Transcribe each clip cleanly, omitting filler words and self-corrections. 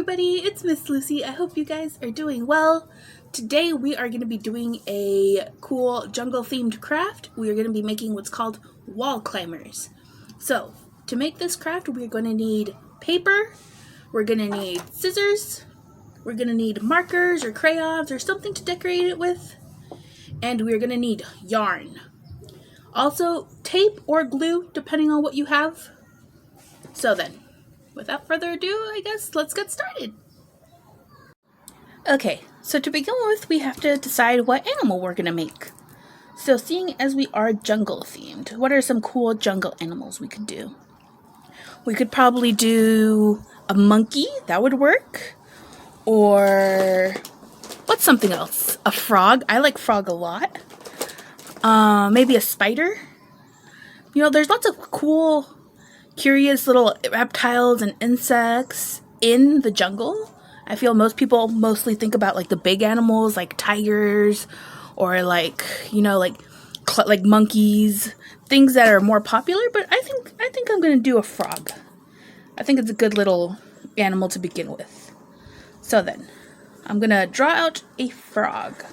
everybody, it's Miss Lucy. I hope you guys are doing well. Today we are going to be doing a cool jungle themed craft. We are going to be making what's called wall climbers. So to make this craft we're going to need paper, we're going to need scissors, we're going to need markers or crayons or something to decorate it with, and we're going to need yarn. Also tape or glue depending on what you have. So then, without further ado, I guess let's get started. Okay, so to begin with, we have to decide what animal we're gonna make. So seeing as we are jungle themed, what are some cool jungle animals we could do? We could probably do a monkey, that would work. Or what's something else? A frog, I like frog a lot. Maybe a spider. You know, there's lots of cool, curious little reptiles and insects in the jungle. I feel most people mostly think about like the big animals like tigers or like, you know, like monkeys, things that are more popular, but I think I'm going to do a frog. I think it's a good little animal to begin with. So then, I'm going to draw out a frog.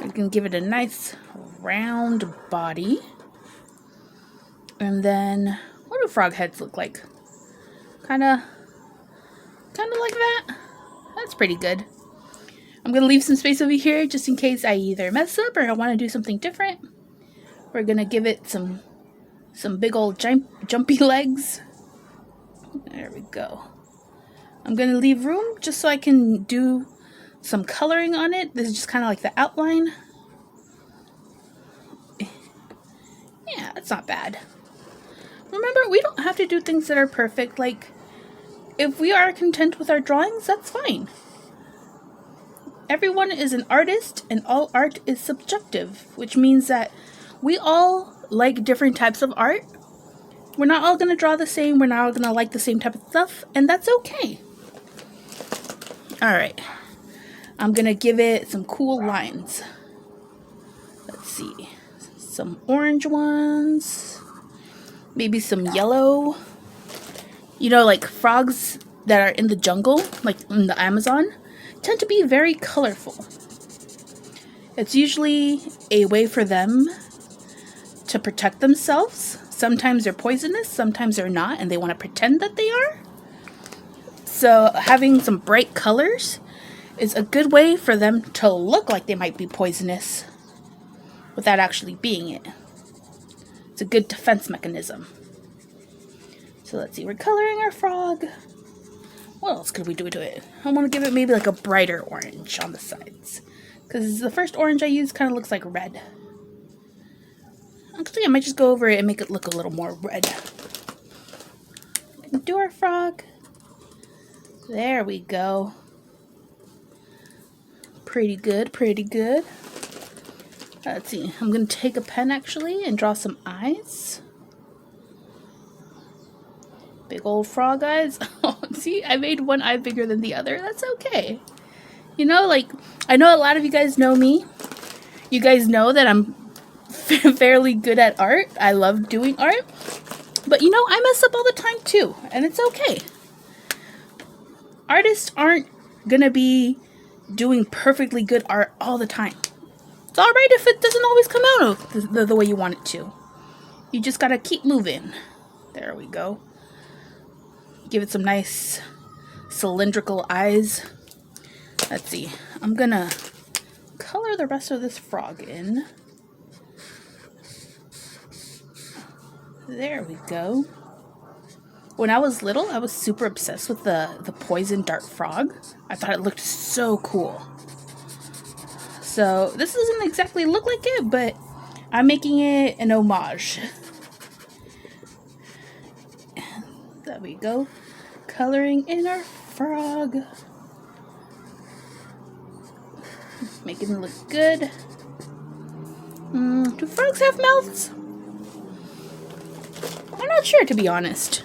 You can give it a nice round body. And then what do frog heads look like? Kind of like that. That's pretty good. I'm going to leave some space over here just in case I either mess up or I want to do something different. We're going to give it some big old jumpy legs. There we go. I'm going to leave room just so I can do some coloring on it. This is just kind of like the outline. Yeah, that's not bad. Remember, we don't have to do things that are perfect. Like, if we are content with our drawings, that's fine. Everyone is an artist, and all art is subjective, which means that we all like different types of art. We're not all going to draw the same. We're not all going to like the same type of stuff, and that's okay. Alright. I'm going to give it some cool lines. Let's see. Some orange ones. Maybe some yellow. You know, like frogs that are in the jungle, like in the Amazon, tend to be very colorful. It's usually a way for them to protect themselves. Sometimes they're poisonous, sometimes they're not, and they want to pretend that they are. So having some bright colors is a good way for them to look like they might be poisonous without actually being it. It's a good defense mechanism. So let's see, we're coloring our frog. What else could we do to it? I want to give it maybe like a brighter orange on the sides, because the first orange I used kind of looks like red. Actually, I might just go over it and make it look a little more red. Do our frog. There we go. Pretty good, pretty good. Let's see, I'm going to take a pen actually and draw some eyes. Big old frog eyes. Oh, see, I made one eye bigger than the other. That's okay. You know, like, I know a lot of you guys know me. You guys know that I'm fairly good at art. I love doing art. But you know, I mess up all the time too, and it's okay. Artists aren't gonna be doing perfectly good art all the time. It's alright if it doesn't always come out the way you want it to. You just gotta keep moving. There we go. Give it some nice cylindrical eyes. Let's see. I'm gonna color the rest of this frog in. There we go. When I was little, I was super obsessed with the poison dart frog. I thought it looked so cool. So this doesn't exactly look like it, but I'm making it an homage. There we go. Coloring in our frog. Making it look good. Do frogs have mouths? I'm not sure, to be honest.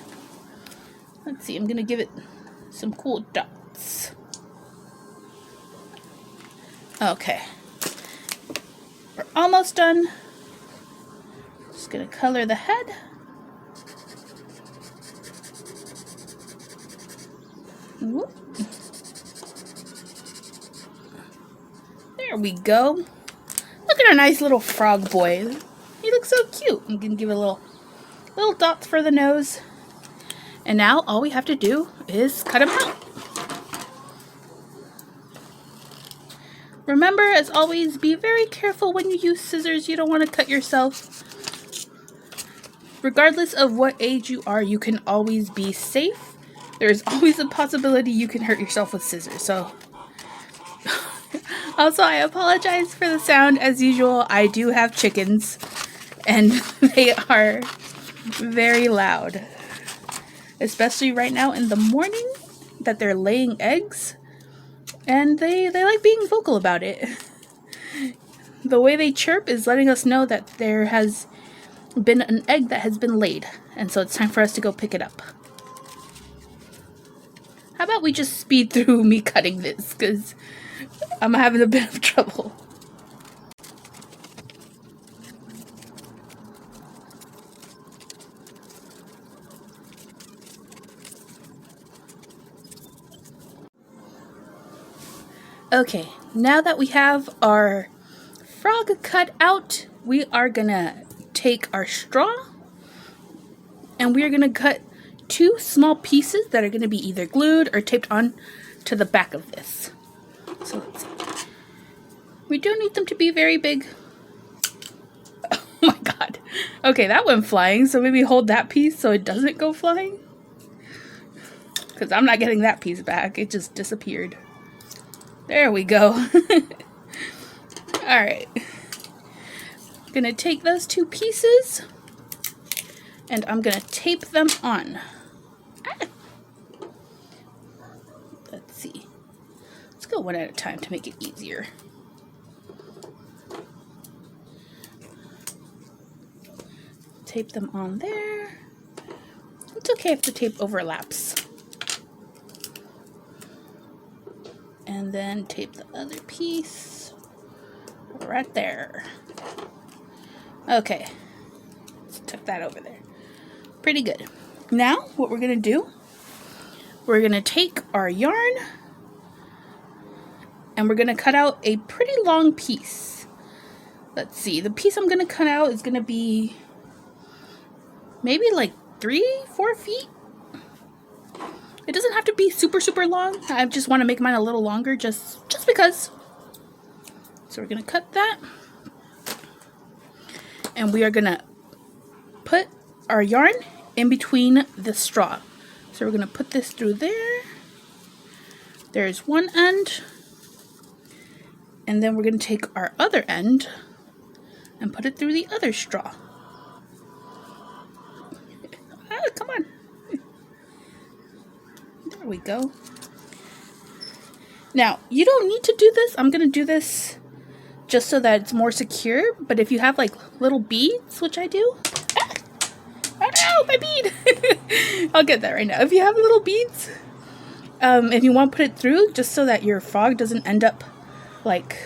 Let's see, I'm going to give it some cool dots. Okay. We're almost done. Just going to color the head. Whoop. There we go. Look at our nice little frog boy. He looks so cute. I'm gonna give it a little dots for the nose. And now all we have to do is cut him out. Remember, as always, be very careful when you use scissors. You don't want to cut yourself. Regardless of what age you are, you can always be safe. There's always a possibility you can hurt yourself with scissors. So, also, I apologize for the sound. As usual, I do have chickens, and they are very loud. Especially right now in the morning that they're laying eggs. And they like being vocal about it. The way they chirp is letting us know that there has been an egg that has been laid. And so it's time for us to go pick it up. How about we just speed through me cutting this? Because I'm having a bit of trouble. Okay, now that we have our frog cut out, we are gonna take our straw and we are gonna cut 2 small pieces that are gonna be either glued or taped on to the back of this. So let's see. We don't need them to be very big. Oh my god. Okay, that went flying, so maybe hold that piece so it doesn't go flying. Because I'm not getting that piece back, it just disappeared. There we go. Alright. Gonna take those 2 pieces and I'm gonna tape them on. Let's see. Let's go one at a time to make it easier. Tape them on there. It's okay if the tape overlaps. And then tape the other piece right there. Okay, let's tuck that over there. Pretty good. Now, what we're gonna do, we're gonna take our yarn and we're gonna cut out a pretty long piece. Let's see, the piece I'm gonna cut out is gonna be maybe like 3-4 feet. It doesn't have to be super long. I just want to make mine a little longer just because. So we're going to cut that. And we are going to put our yarn in between the straw. So we're going to put this through there. There's one end. And then we're going to take our other end and put it through the other straw. Ah, come on. There we go. Now, you don't need to do this. I'm going to do this just so that it's more secure. But if you have like little beads, which I do. Ah! Oh no, my bead! I'll get that right now. If you have little beads, if you want to put it through just so that your frog doesn't end up like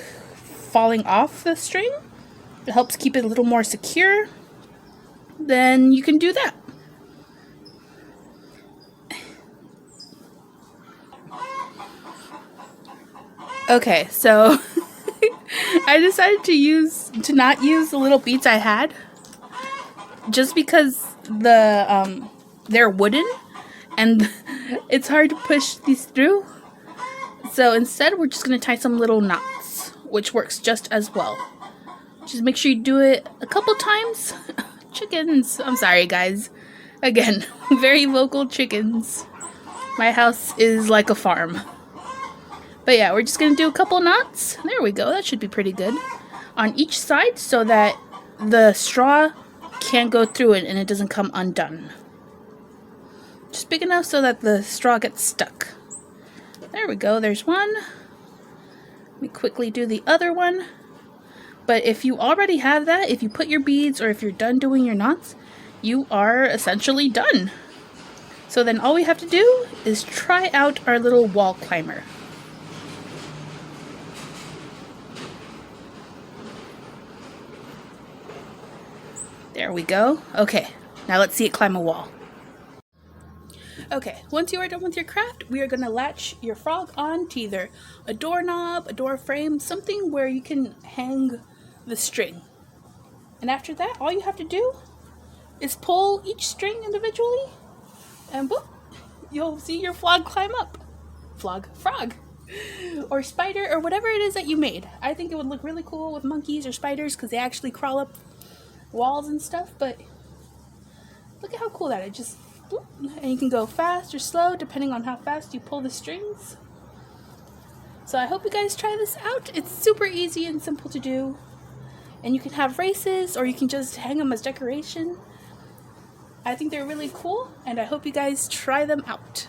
falling off the string, it helps keep it a little more secure, then you can do that. Okay, so I decided to not use the little beads I had just because they're wooden and it's hard to push these through. So instead, we're just going to tie some little knots, which works just as well. Just make sure you do it a couple times. Chickens. I'm sorry, guys. Again, very vocal chickens. My house is like a farm. But yeah, we're just going to do a couple knots. There we go. That should be pretty good. On each side so that the straw can't go through it and it doesn't come undone. Just big enough so that the straw gets stuck. There we go. There's one. Let me quickly do the other one. But if you already have that, if you put your beads or if you're done doing your knots, you are essentially done. So then all we have to do is try out our little wall climber. There we go. Okay, now let's see it climb a wall. Okay, once you are done with your craft, we are going to latch your frog on to either a doorknob, a door frame, something where you can hang the string. And after that, all you have to do is pull each string individually, and boop, you'll see your frog climb up. Frog. Or spider, or whatever it is that you made. I think it would look really cool with monkeys or spiders because they actually crawl up walls and stuff, but look at how cool that is. Just boop, and you can go fast or slow depending on how fast you pull the strings. So I hope you guys try this out. It's super easy and simple to do. And you can have races, or you can just hang them as decoration. I think they're really cool, and I hope you guys try them out.